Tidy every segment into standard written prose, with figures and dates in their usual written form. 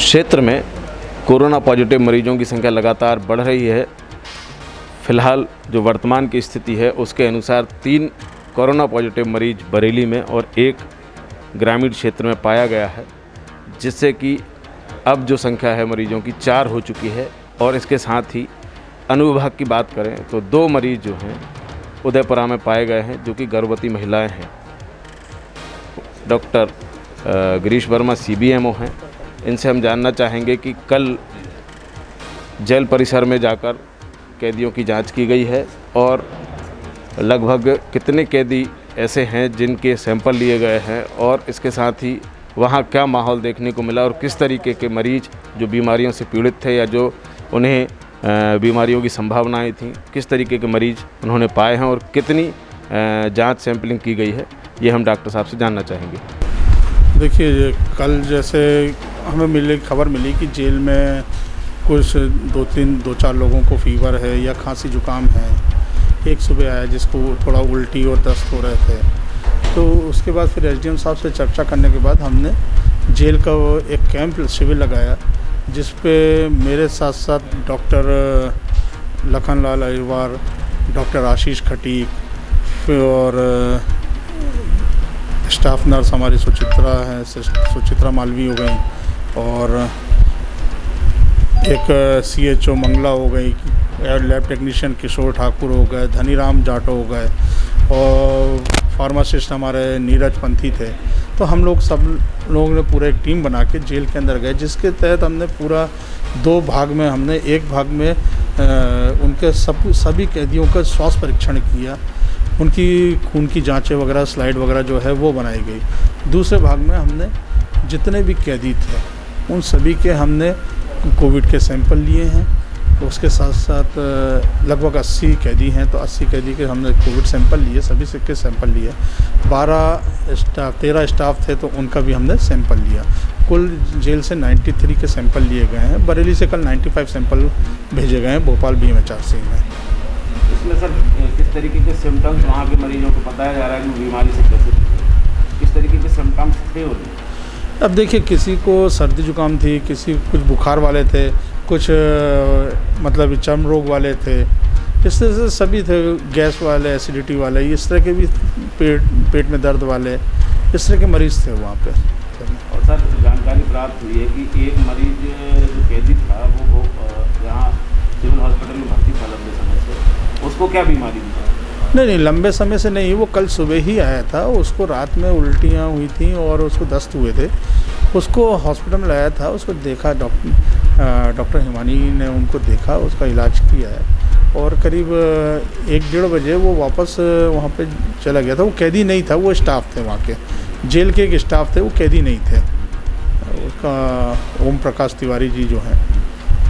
क्षेत्र में corona positive मरीजों की संख्या लगातार बढ़ रही है। फ़िलहाल जो वर्तमान की स्थिति है उसके अनुसार 3 कोरोना पॉजिटिव मरीज बरेली में और 1 ग्रामीण क्षेत्र में पाया गया है, जिससे कि अब जो संख्या है मरीजों की 4 हो चुकी है। और इसके साथ ही अनुविभाग की बात करें तो 2 मरीज जो हैं उदयपुरा में पाए गए हैं, जो कि गर्भवती महिलाएं हैं। डॉक्टर गिरीश वर्मा CBMO हैं। इनसे हम जानना चाहेंगे कि कल जेल परिसर में जाकर कैदियों की जांच की गई है और लगभग कितने कैदी ऐसे हैं जिनके सैंपल लिए गए हैं, और इसके साथ ही वहाँ क्या माहौल देखने को मिला और किस तरीके के मरीज जो बीमारियों से पीड़ित थे या जो उन्हें बीमारियों की संभावनाएं थीं, किस तरीके के मरीज उन्होंने पाए हैं और कितनी जांच सैंपलिंग की गई है, ये हम डॉक्टर साहब से जानना चाहेंगे। देखिए, कल जैसे हमें खबर मिली कि जेल में कुछ 2-4 लोगों को फीवर है या खांसी जुकाम है। एक सुबह आया जिसको थोड़ा उल्टी और दस्त हो रहे थे, तो उसके बाद फिर SDM साहब से चर्चा करने के बाद हमने जेल का एक कैंप शिविर लगाया, जिस पे मेरे साथ साथ डॉक्टर लखनलाल अहिरवार, डॉक्टर आशीष खटीक और स्टाफ नर्स हमारी सुचित्रा मालवी हो गई, और एक CHO मंगला हो गई, लैब टेक्नीशियन किशोर ठाकुर हो गए, धनीराम जाटो हो गए, और फार्मासिस्ट हमारे नीरज पंथी थे। तो हम लोग सब लोगों ने पूरा एक टीम बना के जेल के अंदर गए, जिसके तहत हमने पूरा 2 भाग में हमने एक भाग में उनके सभी कैदियों का स्वास्थ्य परीक्षण किया, उनकी खून की जांचें वगैरह स्लाइड वगैरह जो है वो बनाई गई। दूसरे भाग में हमने जितने भी कैदी थे उन सभी के हमने कोविड के सैंपल लिए हैं। तो उसके साथ साथ लगभग 80 कैदी हैं, तो 80 कैदी के हमने कोविड सैंपल लिए, सभी के सैंपल लिए। 13 स्टाफ थे तो उनका भी हमने सैंपल लिया। कुल जेल से 93 के सैंपल लिए गए हैं। बरेली से कल 95 सैंपल भेजे गए हैं भोपाल BMHRC में। इसमें सर किस तरीके के सिम्टम्स वहाँ के मरीजों को बताया जा रहा है कि बीमारी से कैसे, किस तरीके के सिम्टम्स थे उन्हें? अब देखिए, किसी को सर्दी जुकाम थी, किसी कुछ बुखार वाले थे, कुछ मतलब चर्म रोग वाले थे, इस तरह से सभी थे, गैस वाले, एसिडिटी वाले, इस तरह के भी पेट में दर्द वाले, इस तरह के मरीज़ थे वहाँ पे। और सर जानकारी प्राप्त हुई है कि एक मरीज जो कैदी था वो यहाँ सिविल हॉस्पिटल में भर्ती था लंबे समय से, उसको क्या बीमारी थी? नहीं, लंबे समय से नहीं, वो कल सुबह ही आया था। उसको रात में उल्टियाँ हुई थी और उसको दस्त हुए थे। उसको हॉस्पिटल में लाया था, उसको देखा डॉक्टर हिमानी ने, उनको देखा, उसका इलाज किया है, और करीब 1-1:30 बजे वो वापस वहाँ पे चला गया था। वो कैदी नहीं था, वो स्टाफ थे वहाँ के, जेल के एक स्टाफ थे, वो कैदी नहीं थे। उसका ओम प्रकाश तिवारी जी जो हैं,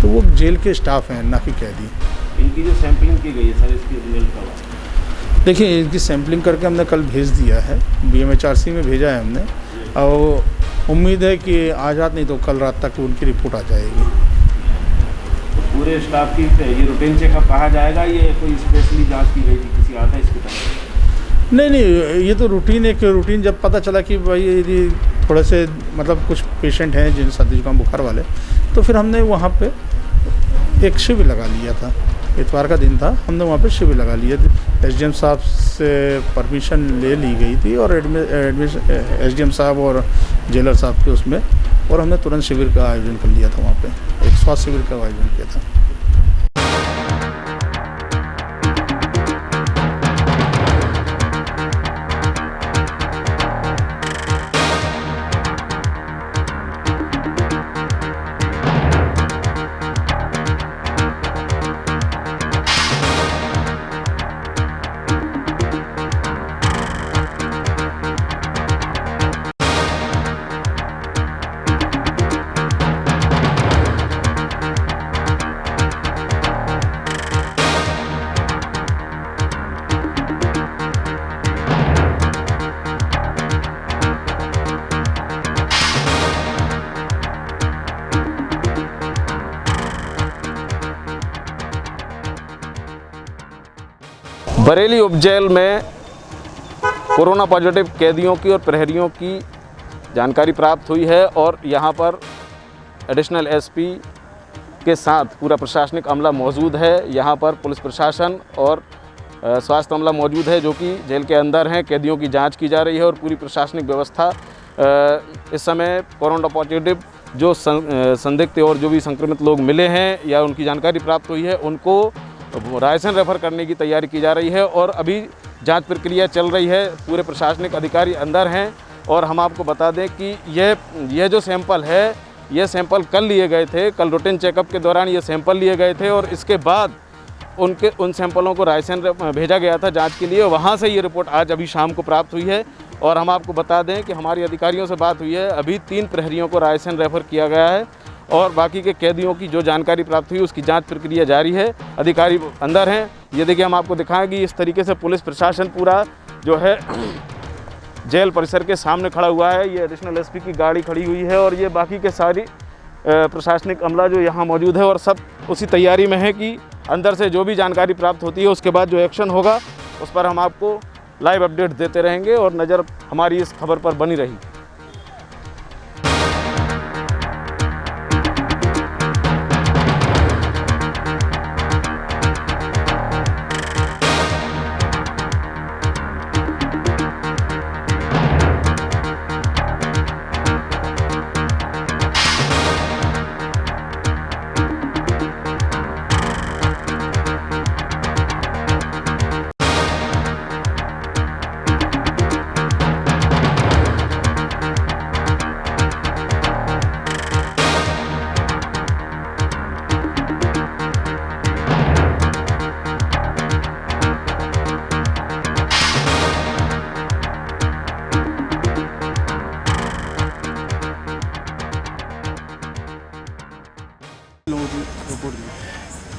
तो वो जेल के स्टाफ हैं, ना कि कैदी। इनकी जो सैंपलिंग की गई है सर, इसकी रिजल्ट कब आएगा? देखिए, इनकी सैंपलिंग करके हमने कल भेज दिया है, BMHRC में भेजा है हमने, और उम्मीद है कि आज रात नहीं तो कल रात तक उनकी रिपोर्ट आ जाएगी। तो पूरे स्टाफ की ये रूटीन चेकअप कहा जाएगा, ये कोई स्पेशली जांच की गई थी किसी आधा इसकी तरह? नहीं, ये तो रूटीन जब पता चला कि भाई यदि थोड़े से मतलब कुछ पेशेंट हैं जिन सर्दी जुकाम बुखार वाले, तो फिर हमने वहाँ पे एक शिविर लगा लिया था। इतवार का दिन था, हमने वहाँ पे शिविर लगा लिया। SDM साहब से परमिशन ले ली गई थी, और SDM साहब और जेलर साहब के उसमें, और हमने तुरंत शिविर का आयोजन कर लिया था। वहाँ पे एक स्वास्थ्य शिविर का आयोजन किया था। बरेली उपजेल में कोरोना पॉजिटिव कैदियों की और प्रहरियों की जानकारी प्राप्त हुई है और यहाँ पर एडिशनल एसपी के साथ पूरा प्रशासनिक अमला मौजूद है। यहाँ पर पुलिस प्रशासन और स्वास्थ्य अमला मौजूद है जो कि जेल के अंदर हैं। कैदियों की जांच की जा रही है और पूरी प्रशासनिक व्यवस्था इस समय कोरोना पॉजिटिव जो संदिग्ध और जो भी संक्रमित लोग मिले हैं या उनकी जानकारी प्राप्त हुई है उनको रायसेन रेफर करने की तैयारी की जा रही है और अभी जांच प्रक्रिया चल रही है। पूरे प्रशासनिक अधिकारी अंदर हैं और हम आपको बता दें कि यह जो सैंपल है ये सैंपल कल लिए गए थे। कल रूटीन चेकअप के दौरान ये सैंपल लिए गए थे और इसके बाद उन सैंपलों को रायसेन भेजा गया था जांच के लिए। वहाँ से ये रिपोर्ट आज अभी शाम को प्राप्त हुई है और हम आपको बता दें कि हमारी अधिकारियों से बात हुई है। अभी 3 प्रहरियों को रायसेन रेफर किया गया है और बाकी के कैदियों की जो जानकारी प्राप्त हुई उसकी जांच प्रक्रिया जारी है। अधिकारी अंदर हैं। ये देखिए हम आपको दिखाएंगे इस तरीके से पुलिस प्रशासन पूरा जो है जेल परिसर के सामने खड़ा हुआ है। ये एडिशनल एसपी की गाड़ी खड़ी हुई है और ये बाकी के सारी प्रशासनिक अमला जो यहाँ मौजूद है और सब उसी तैयारी में है कि अंदर से जो भी जानकारी प्राप्त होती है उसके बाद जो एक्शन होगा उस पर हम आपको लाइव अपडेट देते रहेंगे और नज़र हमारी इस खबर पर बनी रही।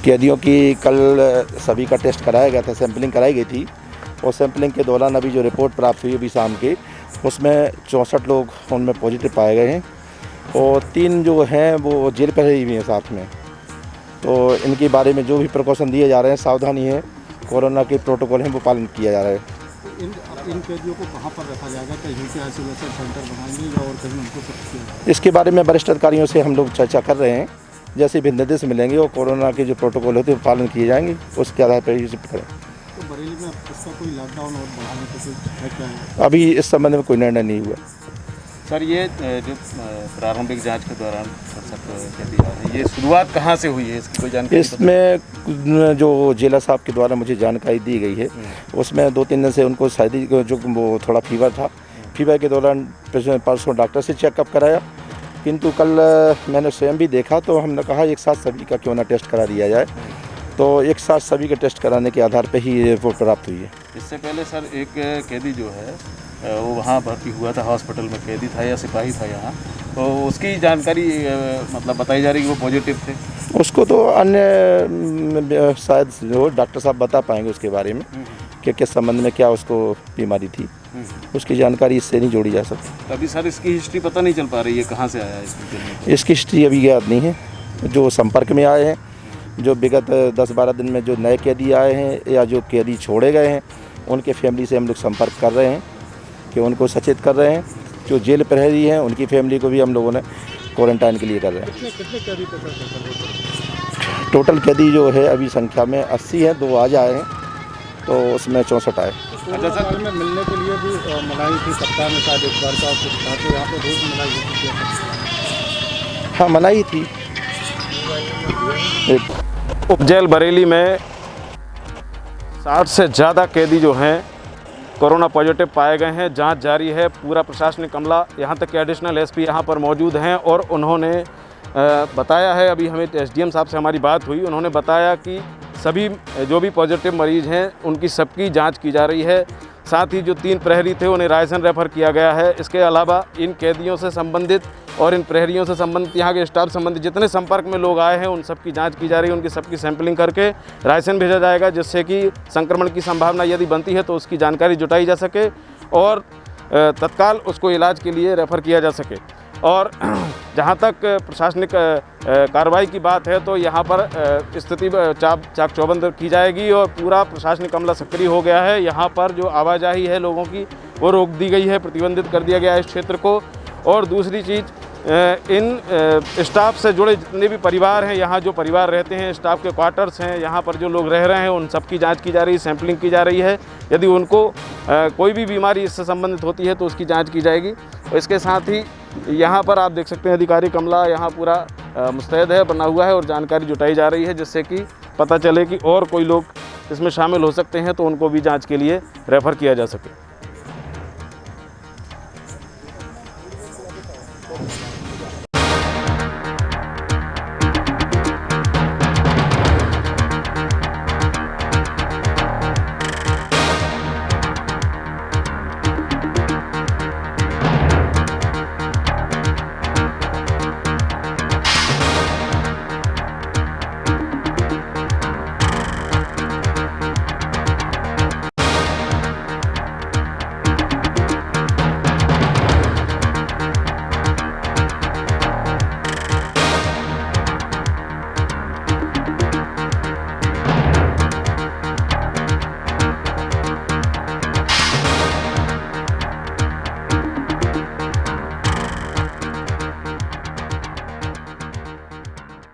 कैदियों की कल सभी का टेस्ट कराया गया था, सैंपलिंग कराई गई थी और सैंपलिंग के दौरान अभी जो रिपोर्ट प्राप्त हुई अभी शाम की उसमें 64 लोग उनमें पॉजिटिव पाए गए हैं और 3 जो हैं वो जेल पर ही भी हैं साथ में। तो इनके बारे में जो भी प्रिकॉशन दिए जा रहे हैं, सावधानी है, कोरोना के प्रोटोकॉल हैं वो पालन किया जा रहा है। इन कैदियों को कहाँ पर रखा जाएगा? कहीं यूपी आइसोलेशन सेंटर बनाएंगे या और कहीं उनको शिफ्ट किया जाएगा? इसके बारे में वरिष्ठ अधिकारियों से हम लोग चर्चा कर रहे हैं। जैसे भी निर्देश मिलेंगे और कोरोना के जो प्रोटोकॉल होते हैं पालन किए जाएंगे, उसके आधार पर ही शिफ्ट करें। तो बरेली में इसका कोई लॉकडाउन और बढ़ाने का कोई है क्या है? अभी इस संबंध में कोई निर्णय नहीं हुआ। सर ये जो प्रारंभिक जांच के दौरान कैदी आ रहे हैं, ये शुरुआत कहाँ से हुई है इसकी कोई जानकारी? इसमें जो जिला साहब के द्वारा मुझे जानकारी दी गई है उसमें 2-3 दिन से उनको शायद जो वो थोड़ा फीवर था, फीवर के दौरान परसों डॉक्टर से चेकअप कराया, किंतु कल मैंने स्वयं भी देखा तो हमने कहा एक साथ सभी का क्यों ना टेस्ट करा दिया जाए। तो एक साथ सभी का टेस्ट कराने के आधार पर ही ये रिपोर्ट प्राप्त हुई है। इससे पहले सर एक कैदी जो है वो वहाँ भर्ती हुआ था हॉस्पिटल में, कैदी था या सिपाही था यहाँ, तो उसकी जानकारी मतलब बताई जा रही है कि वो पॉजिटिव थे। उसको तो अन्य शायद जो डॉक्टर साहब बता पाएंगे उसके बारे में कि किस संबंध में क्या उसको बीमारी थी, उसकी जानकारी इससे नहीं जोड़ी जा सकती। अभी सर इसकी हिस्ट्री पता नहीं चल पा रही है कहाँ से आया है इसकी हिस्ट्री अभी ज्ञात नहीं है। जो संपर्क में आए हैं, जो विगत 10-12 दिन में जो नए कैदी आए हैं या जो कैदी छोड़े गए हैं, उनके फैमिली से हम लोग संपर्क कर रहे हैं कि उनको सचेत कर रहे हैं। जो जेल प्रहरी हैं उनकी फैमिली को भी हम लोगों ने क्वारंटाइन के लिए कर रहे हैं। कितने कैदी टोटल कैदी जो है अभी संख्या में 80 हैं, 2 आज आए हैं, तो उसमें 64 आए। अच्छा सर में मिलने के लिए भी मनाई थी सप्ताह में शायद एक बार का कुछ था, तो यहाँ पर रोज मनाई होती थी? हाँ मनाई थी। उप जेल बरेली में 60 से ज़्यादा कैदी जो हैं कोरोना पॉजिटिव पाए गए हैं। जांच जारी है। पूरा प्रशासनिक अमला यहाँ तक कि एडिशनल एसपी यहाँ पर मौजूद हैं और उन्होंने बताया है, अभी हमें एसडीएम साहब से हमारी बात हुई, उन्होंने बताया कि सभी जो भी पॉजिटिव मरीज़ हैं उनकी सबकी जांच की जा रही है। साथ ही जो 3 प्रहरी थे उन्हें रायसेन रेफ़र किया गया है। इसके अलावा इन कैदियों से संबंधित और इन प्रहरियों से संबंधित यहाँ के स्टाफ संबंधित जितने संपर्क में लोग आए हैं उन सबकी जांच की जा रही है। उनकी सबकी सैंपलिंग करके रायसेन भेजा जाएगा, जिससे कि संक्रमण की संभावना यदि बनती है तो उसकी जानकारी जुटाई जा सके और तत्काल उसको इलाज के लिए रेफ़र किया जा सके। और जहाँ तक प्रशासनिक कार्रवाई की बात है तो यहाँ पर स्थिति चाक चौबंद की जाएगी और पूरा प्रशासनिक अमला सक्रिय हो गया है। यहाँ पर जो आवाजाही है लोगों की वो रोक दी गई है, प्रतिबंधित कर दिया गया है इस क्षेत्र को। और दूसरी चीज़ इन स्टाफ से जुड़े जितने भी परिवार हैं, यहाँ जो परिवार रहते हैं, स्टाफ के क्वार्टर्स हैं, यहाँ पर जो लोग रह रहे हैं, उन सब की जांच की जा रही है, सैंपलिंग की जा रही है। यदि उनको कोई भी बीमारी इससे संबंधित होती है तो उसकी जांच की जाएगी। और इसके साथ ही यहाँ पर आप देख सकते हैं अधिकारी कमला यहाँ पूरा मुस्तैद है, बना हुआ है और जानकारी जुटाई जा रही है, जिससे कि पता चले कि और कोई लोग इसमें शामिल हो सकते हैं तो उनको भी जाँच के लिए रेफ़र किया जा सके।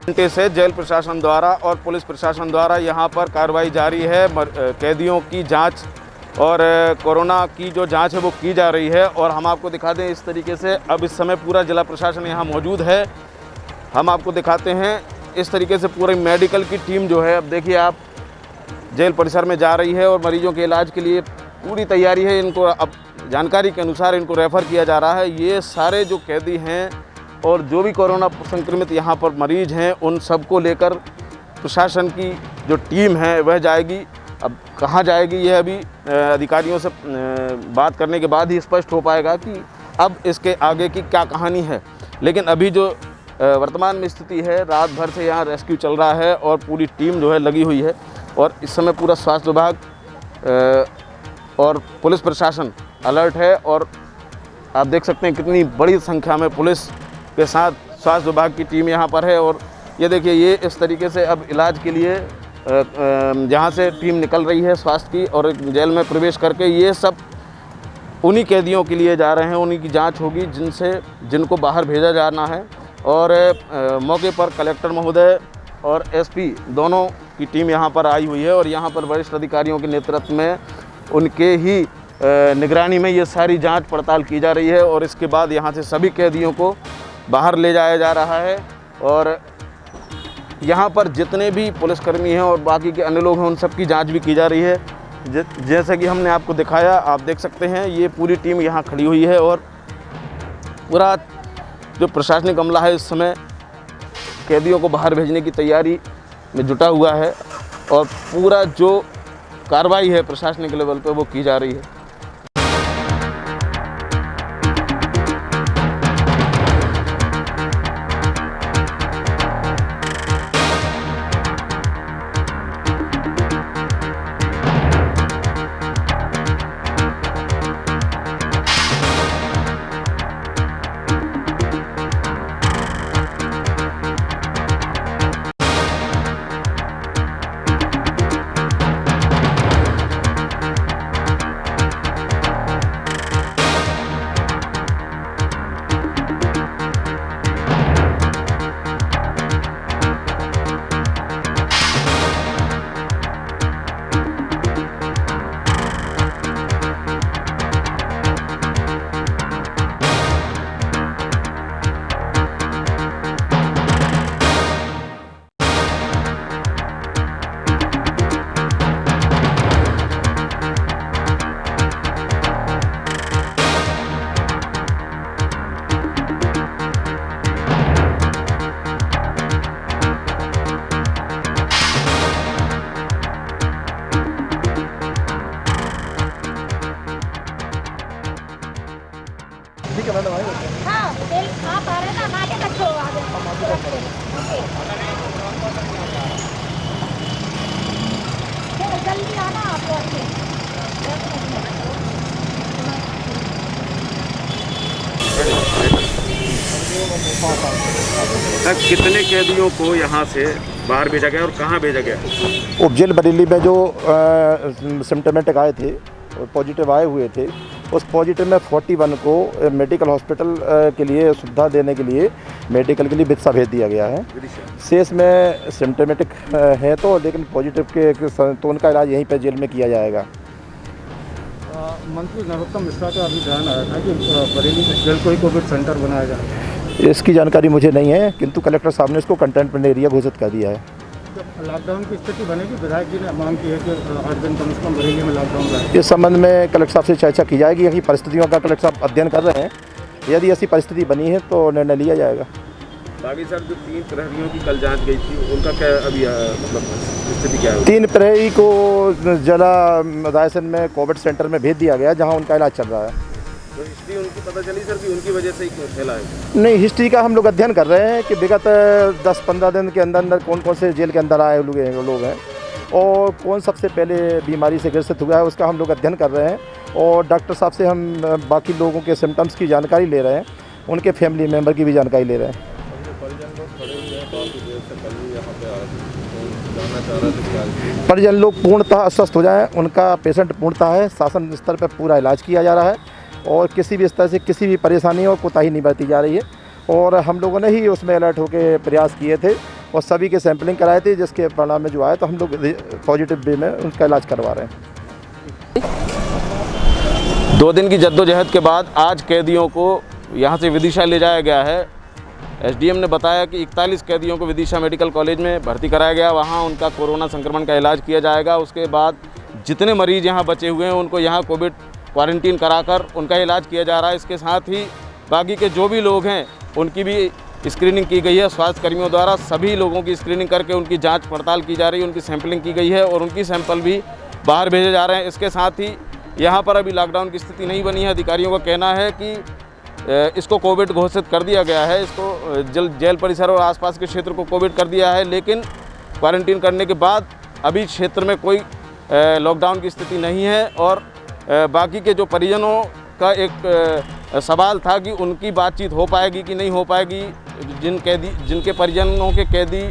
घंटे से जेल प्रशासन द्वारा और पुलिस प्रशासन द्वारा यहाँ पर कार्रवाई जारी है। कैदियों की जांच और कोरोना की जो जांच है वो की जा रही है। और हम आपको दिखा दें इस तरीके से, अब इस समय पूरा जिला प्रशासन यहाँ मौजूद है। हम आपको दिखाते हैं इस तरीके से पूरी मेडिकल की टीम जो है, अब देखिए आप, जेल परिसर में जा रही है और मरीजों के इलाज के लिए पूरी तैयारी है। इनको अब जानकारी के अनुसार इनको रेफ़र किया जा रहा है। ये सारे जो कैदी हैं और जो भी कोरोना संक्रमित यहाँ पर मरीज हैं, उन सबको लेकर प्रशासन की जो टीम है वह जाएगी। अब कहाँ जाएगी ये अभी अधिकारियों से बात करने के बाद ही स्पष्ट हो पाएगा कि अब इसके आगे की क्या कहानी है। लेकिन अभी जो वर्तमान में स्थिति है, रात भर से यहाँ रेस्क्यू चल रहा है और पूरी टीम जो है लगी हुई है। और इस समय पूरा स्वास्थ्य विभाग और पुलिस प्रशासन अलर्ट है। और आप देख सकते हैं कितनी बड़ी संख्या में पुलिस के साथ स्वास्थ्य विभाग की टीम यहाँ पर है। और ये देखिए, ये इस तरीके से अब इलाज के लिए जहाँ से टीम निकल रही है स्वास्थ्य की और जेल में प्रवेश करके ये सब उन्हीं कैदियों के लिए जा रहे हैं, उन्हीं की जांच होगी जिनको बाहर भेजा जाना है। और मौके पर कलेक्टर महोदय और एसपी दोनों की टीम यहाँ पर आई हुई है और यहाँ पर वरिष्ठ अधिकारियों के नेतृत्व में उनके ही निगरानी में ये सारी जांच पड़ताल की जा रही है। और इसके बाद यहाँ से सभी कैदियों को बाहर ले जाया जा रहा है। और यहाँ पर जितने भी पुलिसकर्मी हैं और बाकी के अन्य लोग हैं, उन सब की जांच भी की जा रही है। जैसे कि हमने आपको दिखाया, आप देख सकते हैं ये पूरी टीम यहाँ खड़ी हुई है और पूरा जो प्रशासनिक अमला है इस समय कैदियों को बाहर भेजने की तैयारी में जुटा हुआ है। और पूरा जो कार्रवाई है प्रशासनिक लेवल पर वो की जा रही है। हाँ, आप आ रहे हैं ना, आगे रखो, जल्दी आना आप तक कितने कैदियों को यहाँ से बाहर भेजा गया और कहाँ भेजा गया? उपजेल बरेली में जो सिम्टोमेटिक आए थे पॉजिटिव आए हुए थे, उस पॉजिटिव में 41 को मेडिकल हॉस्पिटल के लिए सुविधा देने के लिए मेडिकल के लिए विदिशा भेज दिया गया है। शेष में सिम्टोमेटिक है तो, लेकिन पॉजिटिव के तो उनका इलाज यहीं पर जेल में किया जाएगा। मंत्री नरोत्तम मिश्रा का अभी बयान आया था कि बरेली में जेल को ही कोविड सेंटर बनाया जाए। इसकी जानकारी मुझे नहीं है, किंतु कलेक्टर साहब ने इसको कंटेनमेंट एरिया घोषित कर दिया है। लॉकडाउन की स्थिति बनेगी, विधायक जी ने मांग की है कि 8 दिन कम से कम बरेली में लॉकडाउन रहे। इस संबंध में कलेक्टर साहब से चर्चा की जाएगी। यही परिस्थितियों का कलेक्टर साहब अध्ययन कर रहे हैं, यदि ऐसी परिस्थिति बनी है तो निर्णय लिया जाएगा। बाकी सर जो 3 प्रहरियों की कल जांच गई थी, उनका क्या अभी मतलब स्थिति क्या है? 3 प्रहरी को जिला रायसेन में कोविड सेंटर में भेज दिया गया, जहां उनका इलाज चल रहा है। तो हिस्ट्री उनकी पता चली सर कि उनकी वजह से ही फैला है? नहीं, हिस्ट्री का हम लोग अध्ययन कर रहे हैं कि विगत 10-15 दिन के अंदर कौन कौन से जेल के अंदर आए लोग हैं और कौन सबसे पहले बीमारी से ग्रसित हुआ है, उसका हम लोग अध्ययन कर रहे हैं। और डॉक्टर साहब से हम बाकी लोगों के सिम्टम्स की जानकारी ले रहे हैं, उनके फैमिली मेम्बर की भी जानकारी ले रहे हैं। परिजन लोग पूर्णतः अस्वस्थ हो जाएं, उनका पेशेंट पूर्णतः है, शासन स्तर पर पूरा इलाज किया जा रहा है और किसी भी स्तर से किसी भी परेशानी और कोताही नहीं बरती जा रही है। और हम लोगों ने ही उसमें अलर्ट होकर प्रयास किए थे और सभी के सैंपलिंग कराए थे, जिसके परिणाम में जो आए तो हम लोग पॉजिटिव वे में उनका इलाज करवा रहे हैं। 2 दिन की जद्दोजहद के बाद आज कैदियों को यहाँ से विदिशा ले जाया गया है। एसडीएम ने बताया कि 41 कैदियों को विदिशा मेडिकल कॉलेज में भर्ती कराया गया, वहाँ उनका कोरोना संक्रमण का इलाज किया जाएगा। उसके बाद जितने मरीज यहाँ बचे हुए हैं उनको यहाँ कोविड क्वारंटीन कराकर उनका इलाज किया जा रहा है। इसके साथ ही बाकी के जो भी लोग हैं उनकी भी स्क्रीनिंग की गई है स्वास्थ्य कर्मियों द्वारा। सभी लोगों की स्क्रीनिंग करके उनकी जांच पड़ताल की जा रही है, उनकी सैंपलिंग की गई है और उनकी सैंपल भी बाहर भेजे जा रहे हैं। इसके साथ ही यहाँ पर अभी लॉकडाउन की स्थिति नहीं बनी है। अधिकारियों का कहना है कि इसको कोविड घोषित कर दिया गया है, इसको जेल परिसर और आसपास के क्षेत्र को कोविड कर दिया है, लेकिन क्वारंटीन करने के बाद अभी क्षेत्र में कोई लॉकडाउन की स्थिति नहीं है। और बाकी के जो परिजनों का एक सवाल था कि उनकी बातचीत हो पाएगी कि नहीं हो पाएगी, जिनके परिजनों के कैदी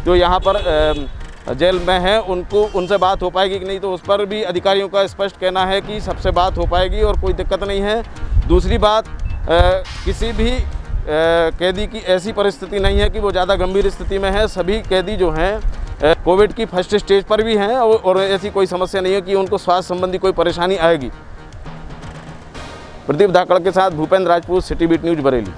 जो यहाँ पर जेल में हैं उनसे बात हो पाएगी कि नहीं, तो उस पर भी अधिकारियों का स्पष्ट कहना है कि सबसे बात हो पाएगी और कोई दिक्कत नहीं है। दूसरी बात, किसी भी कैदी की ऐसी परिस्थिति नहीं है कि वो ज़्यादा गंभीर स्थिति में है। सभी कैदी जो हैं कोविड की फर्स्ट स्टेज पर भी हैं और ऐसी कोई समस्या नहीं है कि उनको स्वास्थ्य संबंधी कोई परेशानी आएगी। प्रदीप धाकड़ के साथ Bhupendra Rajput, city beat news, Bareilly.